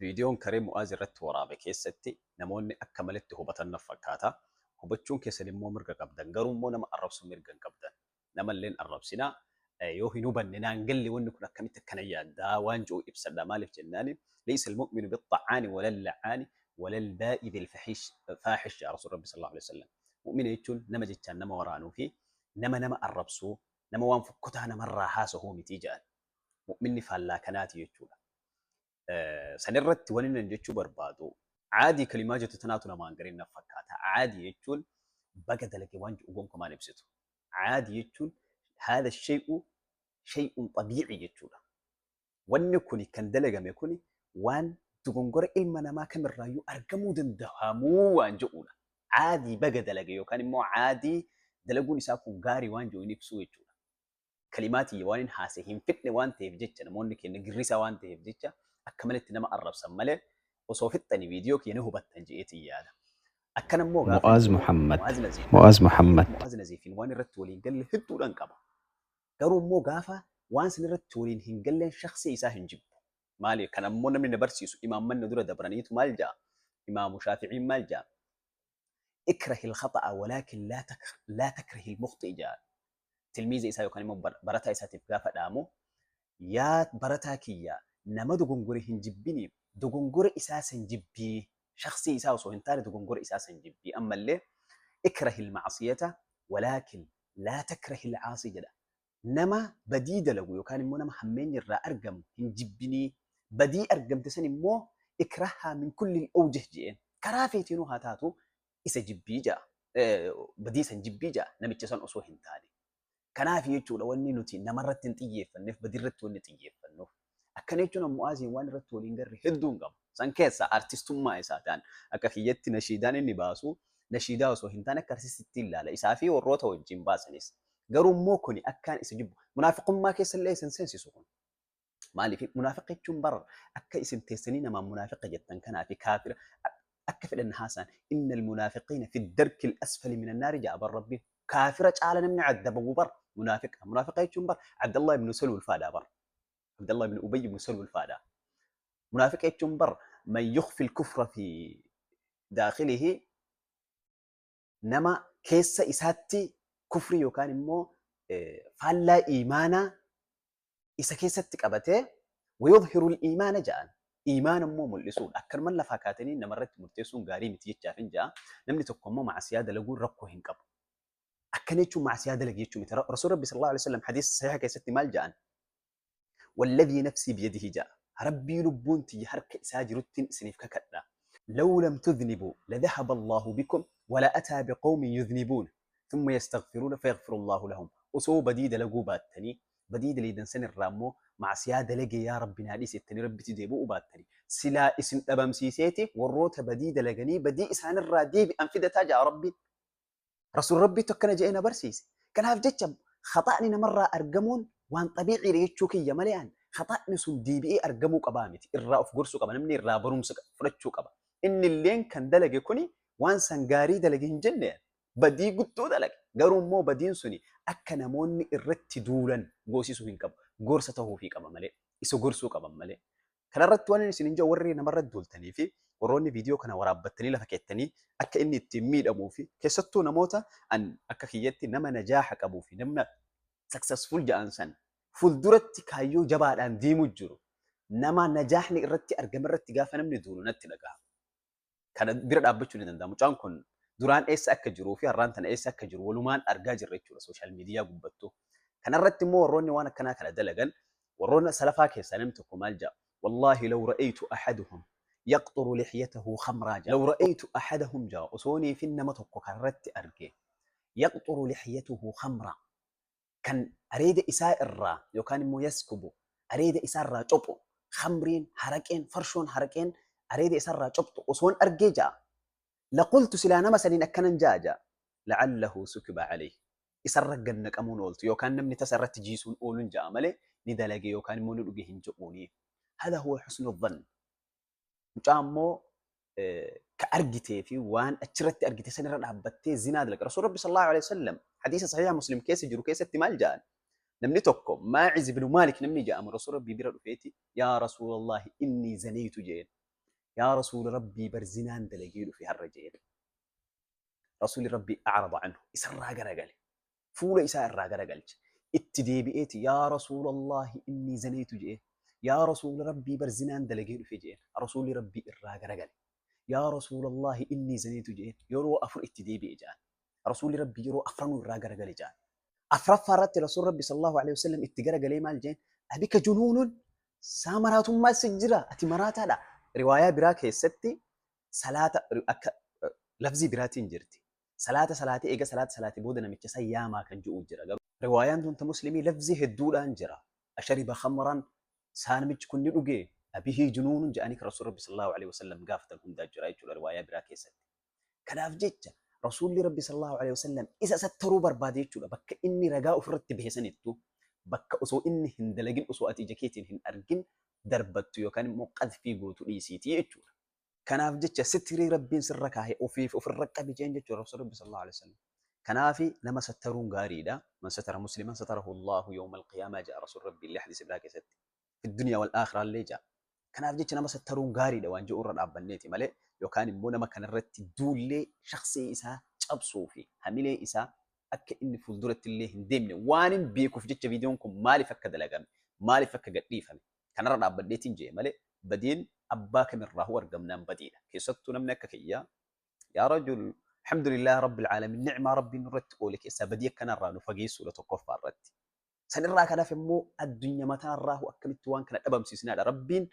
Viidiyoon karee Mu'aaz irratti waraabame keessatti namoonni akka malatti hubatan na fakkaata. Hubachuun keessan immoo mirga qabdan. Garuu immoo nama arrabsu mirga hin qabdan. Namalleen arrabsinaa yoo hin hubanne naan galle wanni kun akkamitti akkana yaaddaa waan jiru ibsadha. Maaliif jennaani laysa al-mu'minu bit-ta'aani wala al-la'aani wala al-baa'i bil-faahish yaa Rasuul Rabbi sallallahu alaihi wasallam. Mu'mina jechuun nama jechaan nama waraanuu fi nama arrabsuu nama waan fokkotaa namarraa haasa'uu miti jedhan. Mu'minni faallaa kanaati jechuudha. Sanirratti wani nan jechuu barbaadu caadii kalimaa jettu tanaatu namaan gariin na fakkaata. Caadii jechuun baga dalage waan jiru gonkumaan ibsitu. Caadii jechuun haadha shay'un xabiici jechuudha. Wanni kuni kan dalagame kuni waan dogongora ilma namaa kamirraayyuu argamuu danda'amuu waan jedhudha. Caadii baga dalage yookaan immoo caadii dalaguun isaa kun gaarii waan jiru hin ibsuu jechuudha. Kalimaatii waan hin haasee hin fixne waan ta'eef jecha namoonni keenya girrisaa waan ta'eef jecha akka malatti nama arrabsan malee osoo fixxanii viidiyoo keenya hubattan je'eetii yaada. Akkana immoo Mu'aaz Muhammad Naziifiin waan irratti waliin galle hedduudhaan qaba. Garuu immoo gaafa waan san irratti waliin hin galleen shakhsii isaa hin jibbu. Maali? Kan ammoo namni na barsiisu imaammanni dura dabraniitu maal ja'a? Imaamu Shaafi'iin maal ja'a? Ikrahi al-khata'a walaakin laa takrahi al-mukhti ja'a. Tilmiiza isaa yookaan immoo barataa isaatiif gaafa dhaamu yaa barataa kiyya nama dogongore hin jibbiniif dogongora isaa san jibbii shakhsii isaa osoo hin taane dogongora isaa san jibbii ammallee ikrahi al-ma'siyata walaakin laa takrahi al-'aasi jedha. Nama badii dalagu yookaan immoo nama hammeenya irraa argamu hin jibbinii badii argamte san immoo ikrahaa min kulli al-awjih jeen karaa feetinuu haa taatu isa jibbii ja'a badii san jibbii ja'a namicha san osoo hin taane. Kanaaf jechuudha wanni nuti namarratti hin xiyyeeffanneef badiirratti wanni xiyyeeffannuuf. Akkana jechuun Mu'aaziin waan irratti waliin garre hedduun qaba. San keessa artistummaa isaa ta'an akka kiyyatti nashiidaan inni baasu nashiidaa osoo hin taane akka artistitti ilaala. Isaa fi warroota wajjin baasanis. Garuu immoo kuni akkaan isa jibbu. Munaafiqummaa keessa illee isin seensisu kun. Maaliif munaafiqa jechuun bara akka isin teessanii namaan munaafiqa jettan kanaa fi kaafira akka fedhan haasaan innal munaafiqiina fi darki al-asfali min an-naari ja'a bar rabbi. كافر تعالى نمنع عذبه بر منافق يجون بر عبد الله بن سلول الفادا بر عبد الله بن أبي بن سلول الفادا منافق يجون بر من يخفي الكفر في داخله نما كيس إساتي كفري وكان مو فلا إيمانا إسا كيستك أبته ويظهر الإيمان جان إيمان مو ملسون أكر من لفاكاتني نمرت مرتسون قاري متيجا فنجا نمني تقوم مع سيادة لقول ركو هنكب أكنيتشو مع سيادة لقيتشو مثل رسول ربي صلى الله عليه وسلم حديث صحيح كيست مال جان والذي نفسي بيده جاء ربي لبونتي حرك ساجرتين سنيف ككدا لو لم تذنبوا لذهب الله بكم ولا أتى بقوم يذنبون ثم يستغفرون فيغفر الله لهم وسو بديد لقو باتني بديد اللي دنسن الرامو مع سيادة لقي يا ربي ناديس التني ربي تديبو باتني سلا اسم تبم سيسيتي والروت بديد لقني بدي إسان الرادي بأنفذة تاجع ربي رسول ربي تكنا جئنا برسيس كان هاف جتشب خطأني مرة أرجمون وان طبيعي ريتشوكي يا مليان خطأني سن دي بي أرجمو قبامتي الرا في قرصو قبا نمني الرا برومس فرتشو قبا إن اللين كان دلقي كوني وان سنجاري دلقي جنة بدي قطو دلق قارو مو بدين سني أكنا موني الرت دولا قوسي سوين قبا قرصته في قبا ملي إسو قرصو قبا ملي كان الرت واني سننجا ورينا مرة دولتني في وروني فيديو كان ورابتني لفكيتني أكا إني التميد أبو في كيستو نموتا أن أكا خيتي نما نجاحك أبو في نما successful جانسان فول درتي كايو جبال أن ديمو جرو نما نجاحني إرتي أرقم إرتي قافا نمني دولو نتي لقاها كان بيرد أبتشو ندام جان كن دوران إيس أكا جرو في الرانتان إيس أكا جرو ولومان أرقاج الرجو لسوشيال ميديا قبتو كان الرتي مو وروني وانا كان دلقل ورونا سلفا كيسا نمتكو مالجا والله لو رأيت أحدهم يقطر لحيته خمرا جاء لو رأيت أحدهم جاء أصوني في النمط كررت أرجع يقطر لحيته خمرا كان أريد إساء الرا يو كان مو يسكبو أريد إساء الرا جبو خمرين حركين فرشون حركين أريد إساء الرا جبو أصون أرجع جاء لقلت سلانا مثلا كان جاء لعله سكب عليه إساء رجنك أمون قلت يو كان نمني تسرت جيسون أولن جاء ملي ندلقي يو كان مو نلقيهن جبوني هذا هو حسن الظن مجامو كأرجتي في وان أشرت أرجتي سنة ربطتي زنا لك رسول ربي صلى الله عليه وسلم حديث صحيح مسلم كيس جرو كيس احتمال جان نمني توكم ماعز بن مالك نمني جاء من رسول ربي بيرد فيتي يا رسول الله إني زنيت جين يا رسول ربي برزنان دلقيل في هالرجال رسول ربي أعرض عنه إسر راقر فول إساء الراقر قال اتدي بإيتي يا رسول الله إني زنيت جئ يا رسول ربي برزنان دلقيل في جئ رسول ربي الراقر قال يا رسول الله إني زنيت جئ يرو أفر اتدي بإجان رسول ربي يرو أفرن الراقر قال جان أفرف فرت رسول ربي صلى الله عليه وسلم اتقرا قال مال جين أبيك جنون سامرات ما سجرا أتمرات هذا رواية براك هي ستي صلاة لفظي براتين جرتي صلاة إيجا صلاة بودنا متشسا ياما كان جو جرا روايان دون مسلمي لفظي هدول أنجرا أشرب خمرا سانمج كن نلقي أبيه جنون جانك رسول ربي صلى الله عليه وسلم قافت لهم داجرا يجول رواية براك هي ستي كناف جيتشا رسول ربي صلى الله عليه وسلم إذا ستروا بربادي جولا بك إني رجاء فرت به سنتو بك أسو إني هندلجن أسو أتيجكيتين هن أرجن دربتو يكان مقد في جوتو ليسيتي جولا كناف جيتشا ستري ربي سرك هاي وفي الركب بيجين جيتشا رسول ربي صلى الله عليه وسلم كنافي لما سترون غاريدا من ستر مسلما ستره الله يوم القيامة جاء رسول ربي اللي حديث براك ستي في الدنيا والآخرة اللي جاء كناف جيتشا لما سترون غاريدا وانجو أورد أبنيتي مالي يوكان إمبونا ما كان الرت دولي شخصي إسا cabsuu fi hamilee isaa akka inni fuulduratti illee hin deemne waan hin beekuuf jecha viidiyoon kun maaliif akka dalagame maaliif akka gadhiifame kanarra dhaabbadheetiin jee malee badiin abbaa kamirraa hu argamnaan badiidha keessattuu namni akka kiyyaa yaa rajul alhamdulillah rabbil alamin ni'maa rabbiin irratti oole keessaa badii akkanarraa nu fageessuudha tokkoffaa irratti sanirraa kanaaf immoo addunyaa mataarraa hu akkamitti waan kana dhabamsiisinaadha rabbiin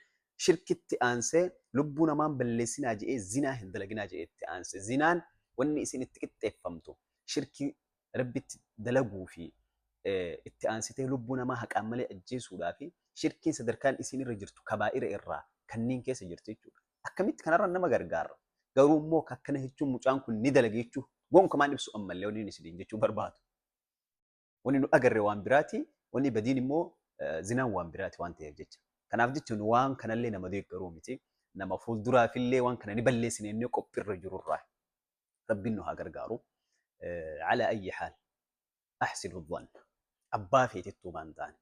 shirkitti aansee lubbuu namaan balleessinaa je'ee zinaa hin dalaginaa je'eetti aanse zinaan wanni isin itti qixxeeffamtu shirkii rabbitti dalaguu fi itti aansitee lubbuu namaa haqaan malee ajjeesuudhaa fi shirkiin sadarkaan isin irra jirtu kabaa'ira irraa kanneen keessa jirtu jechuudha. Akkamitti kanarra nama gargaara. Garuu immoo akkana jechuun mucaan kun ni dalaga jechuun gonkumaan ibsu ammallee wanni isin jechuu barbaadu. Wanni nu agarre waan biraati, wanni badiin immoo zinaan waan biraati waan ta'eef jecha. Kanaaf jechuun waan kanallee nama deeggaruu miti. Nama fuulduraafillee waan kana ni balleessine inni qophiirra jirurraa. ربي إنه هاجرجارو على أي حال أحسن الظن أبا في تتوبان تاني